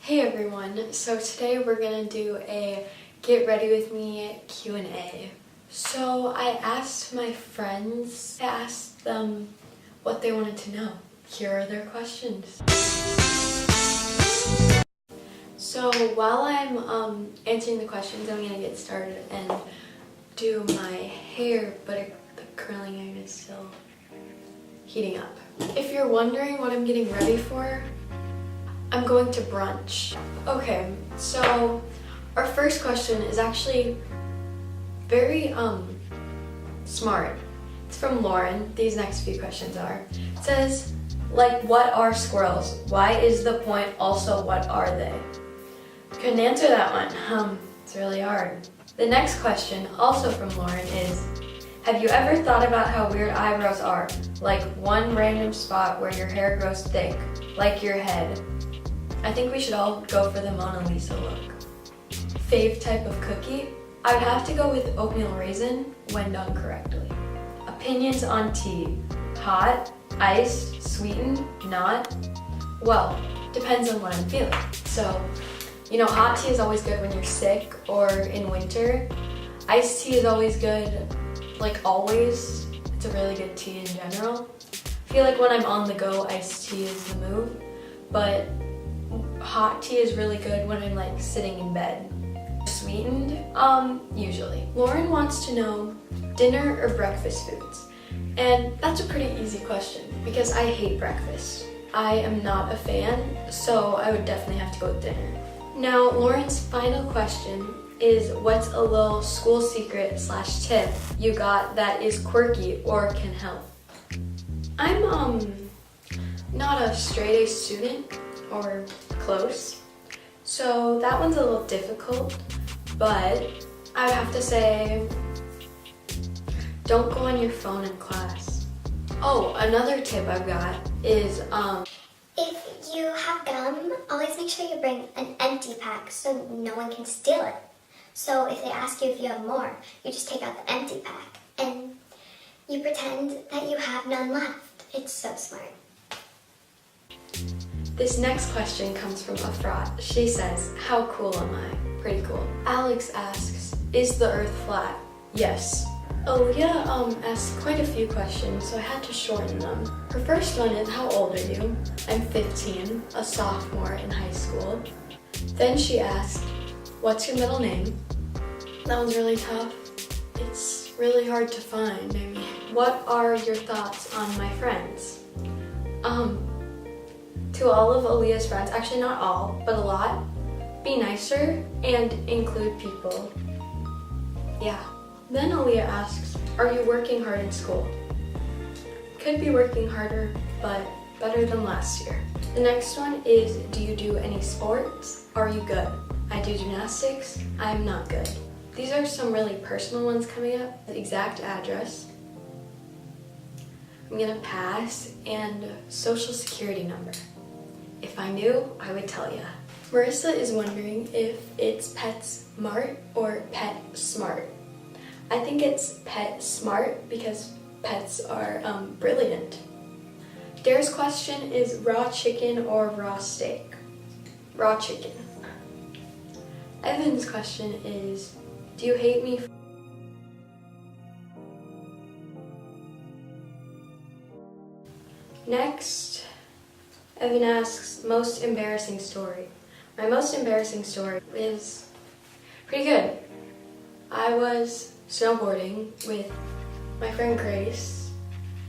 Hey everyone, so today we're gonna do a get ready with me Q&A. So I asked my friends, I asked them what they wanted to know. Here are their questions. So while I'm answering the questions, I'm gonna get started and do my hair, but the curling iron is still heating up. If you're wondering what I'm getting ready for, I'm going to brunch. Okay, so our first question is actually very smart. It's from Lauren. These next few questions are. It says, like, what are squirrels? Why is the point also what are they? Couldn't answer that one. It's really hard. The next question, also from Lauren, is, have you ever thought about how weird eyebrows are? Like one random spot where your hair grows thick, like your head. I think we should all go for the Mona Lisa look. Fave type of cookie? I would have to go with oatmeal raisin when done correctly. Opinions on tea? Hot, iced, sweetened, not? Well, depends on what I'm feeling. So, hot tea is always good when you're sick or in winter. Iced tea is always good, like always. It's a really good tea in general. I feel like when I'm on the go, iced tea is the move, but hot tea is really good when I'm like sitting in bed. Sweetened, usually. Lauren wants to know dinner or breakfast foods. And that's a pretty easy question because I hate breakfast. I am not a fan, so I would definitely have to go with dinner. Now, Lauren's final question is, what's a little school secret / tip you got that is quirky or can help? I'm not a straight A student or close, so that one's a little difficult, but I would have to say don't go on your phone in class. Oh, another tip I've got is if you have gum, always make sure you bring an empty pack so no one can steal it. So if they ask you if you have more, you just take out the empty pack and you pretend that you have none left. It's so smart. This next question comes from Afrat. She says, how cool am I? Pretty cool. Alex asks, is the earth flat? Yes. Aaliyah asked quite a few questions, so I had to shorten them. Her first one is, how old are you? I'm 15, a sophomore in high school. Then she asked, what's your middle name? That one's really tough. It's really hard to find. What are your thoughts on my friends? To all of Aaliyah's friends, actually not all, but a lot, be nicer and include people. Yeah. Then Aaliyah asks, are you working hard in school? Could be working harder, but better than last year. The next one is, do you do any sports? Are you good? I do gymnastics. I'm not good. These are some really personal ones coming up. The exact address, I'm gonna pass, and social security number. If I knew, I would tell ya. Marissa is wondering if it's PetSmart or PetSmart. I think it's PetSmart because pets are brilliant. Dare's question is raw chicken or raw steak? Raw chicken. Evan's question is, do you hate me? Next, Evan asks, most embarrassing story. My most embarrassing story is pretty good. I was snowboarding with my friend Grace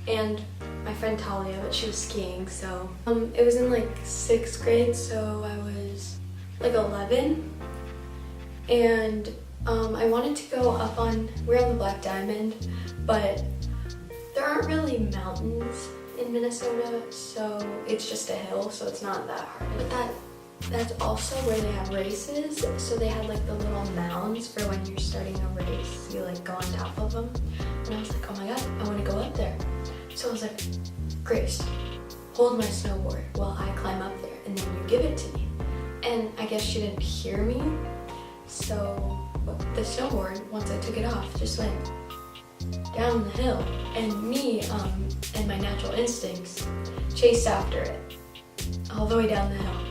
and my friend Talia, but she was skiing, so it was in like 6th grade, so I was like 11, and I wanted to go up on, we're on the Black Diamond, but there aren't really mountains in Minnesota, so it's just a hill, so it's not that hard. But that's also where they have races, so they had like the little mounds for when you're starting a race, you like go on top of them, and I was like, oh my god, I want to go up there. So I was like, Grace, hold my snowboard while I climb up there, and then you give it to me. And I guess she didn't hear me, so the snowboard, once I took it off, just went down the hill, and me and my natural instincts chased after it all the way down the hill.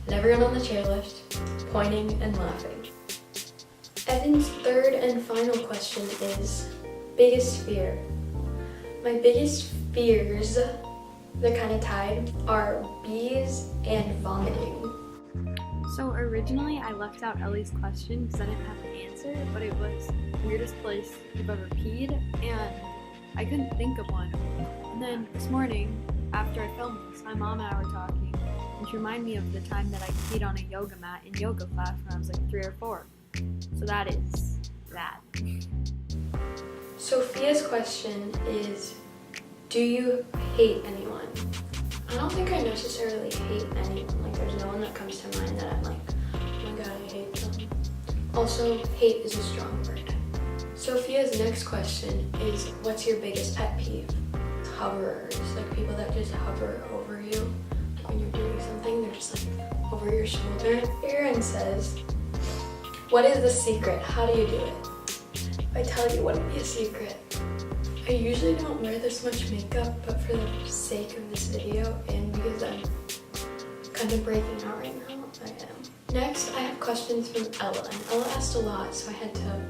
never got on the chairlift, pointing and laughing. Evan's third and final question is biggest fear. My biggest fears, they're kind of tied, are bees and vomiting. So originally I left out Ellie's question because I didn't have the answer, but it was weirdest place you've ever peed, and I couldn't think of one. And then this morning, after I filmed this, my mom and I were talking, and she reminded me of the time that I peed on a yoga mat in yoga class when I was like 3 or 4. So that is that. Sophia's question is, do you hate anyone? I don't think I necessarily hate anyone. Like, there's no one that comes to mind that I'm like, oh my god, I hate them. Also, hate is a strong word. Sophia's next question is, what's your biggest pet peeve? Hoverers, like people that just hover over you. Like when you're doing something, they're just like over your shoulder. Aaron says, what is the secret? How do you do it? If I tell you, wouldn't be a secret. I usually don't wear this much makeup, but for the sake of this video and because I'm kind of breaking out right now, I am. Next, I have questions from Ella, and Ella asked a lot, so I had to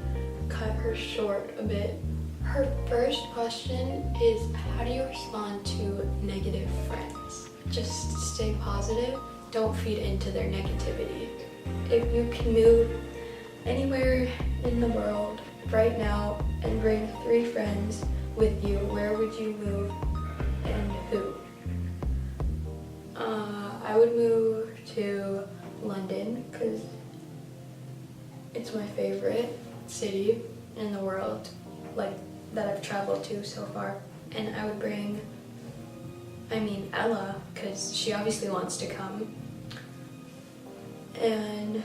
cut her short a bit. Her first question is, how do you respond to negative friends? Just stay positive, don't feed into their negativity. If you can move anywhere in the world right now and bring 3 friends with you, where would you move and who? I would move to London because it's my favorite city in the world, like that I've traveled to so far. And I would bring, Ella, because she obviously wants to come. And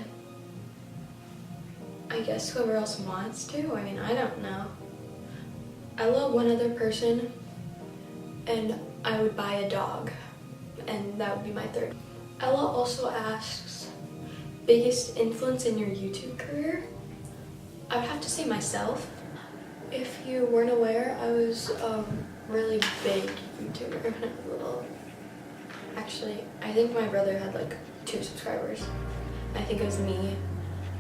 I guess whoever else wants to, I don't know. Ella, one other person, and I would buy a dog, and that would be my third. Ella also asks, biggest influence in your YouTube career? I would have to say myself. If you weren't aware, I was a really big YouTuber when I was little. Actually, I think my brother had like 2 subscribers. I think it was me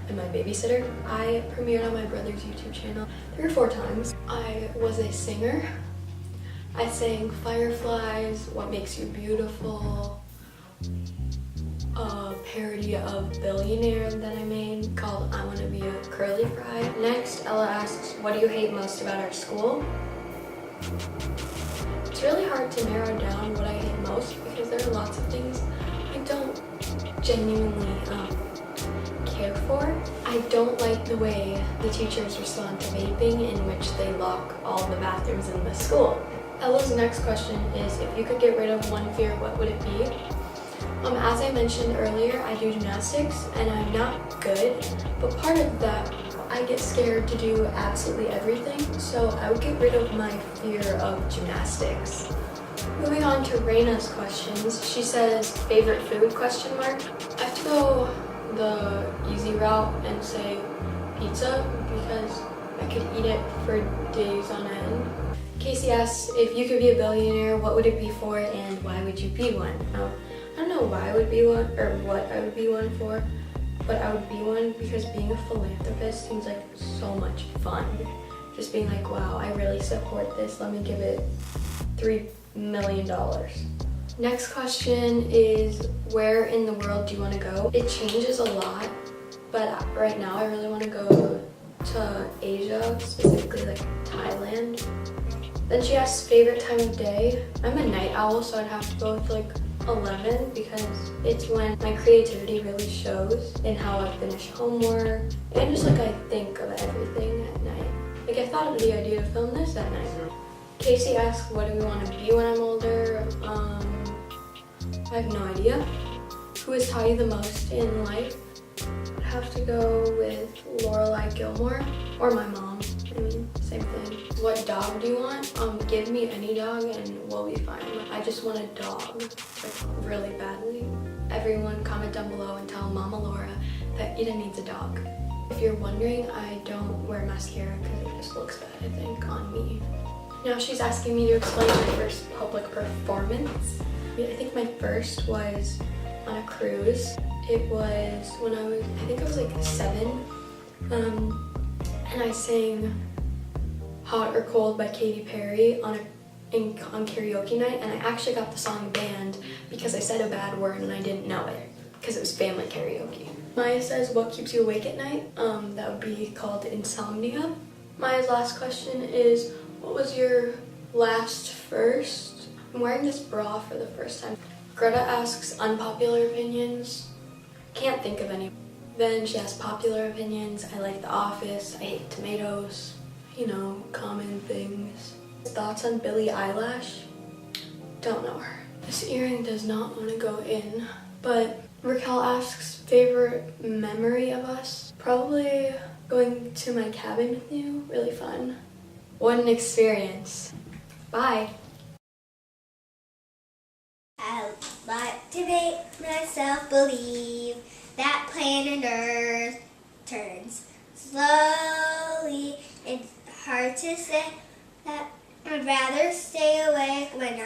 and my babysitter. I premiered on my brother's YouTube channel 3 or 4 times. I was a singer. I sang Fireflies, What Makes You Beautiful, a parody of Billionaire that I made called I Want to Be a Curly Fry. Next, Ella asks, what do you hate most about our school? It's really hard to narrow down what I hate most because there are lots of things I don't genuinely care for. I don't like the way the teachers respond to vaping, in which they lock all the bathrooms in the school. Ella's next question is, if you could get rid of one fear, what would it be? As I mentioned earlier, I do gymnastics and I'm not good, but part of that, I get scared to do absolutely everything, so I would get rid of my fear of gymnastics. Moving on to Raina's questions, she says, favorite food, question mark? I have to go the easy route and say pizza because I could eat it for days on end. Casey asks, if you could be a billionaire, what would it be for and why would you be one? I don't know why I would be one or what I would be one for, but I would be one because being a philanthropist seems like so much fun. Just being like, wow, I really support this, let me give it $3 million. Next question is, where in the world do you want to go? It changes a lot, but right now I really want to go to Asia, specifically like Thailand. Then she asks favorite time of day. I'm a night owl, so I'd have to go with like 11 because it's when my creativity really shows in how I finish homework and just like I think of everything at night. Like I thought of the idea to film this at night. Casey asks, what do we want to be when I'm older? I have no idea. Who has taught you the most in life? I'd have to go with Lorelai Gilmore or my mom. Same thing. What dog do you want? Give me any dog and we'll be fine. I just want a dog, like really badly. Everyone comment down below and tell Mama Laura that Ida needs a dog. If you're wondering, I don't wear mascara because it just looks bad, I think, on me. Now she's asking me to explain my first public performance. I think my first was on a cruise. It was when I think I was like 7, and I sang Hot or Cold by Katy Perry on karaoke night, and I actually got the song banned because I said a bad word and I didn't know it because it was family karaoke. Maya says, what keeps you awake at night? That would be called insomnia. Maya's last question is, what was your last first? I'm wearing this bra for the first time. Greta asks unpopular opinions. Can't think of any. Then she asks popular opinions. I like The Office. I hate tomatoes. You know, common things. Thoughts on Billie Eilish? Don't know her. This earring does not want to go in, but Raquel asks favorite memory of us. Probably going to my cabin with you. Really fun. What an experience. Bye. I like to make myself believe that planet Earth turns slowly. It's hard to say that I'd rather stay awake when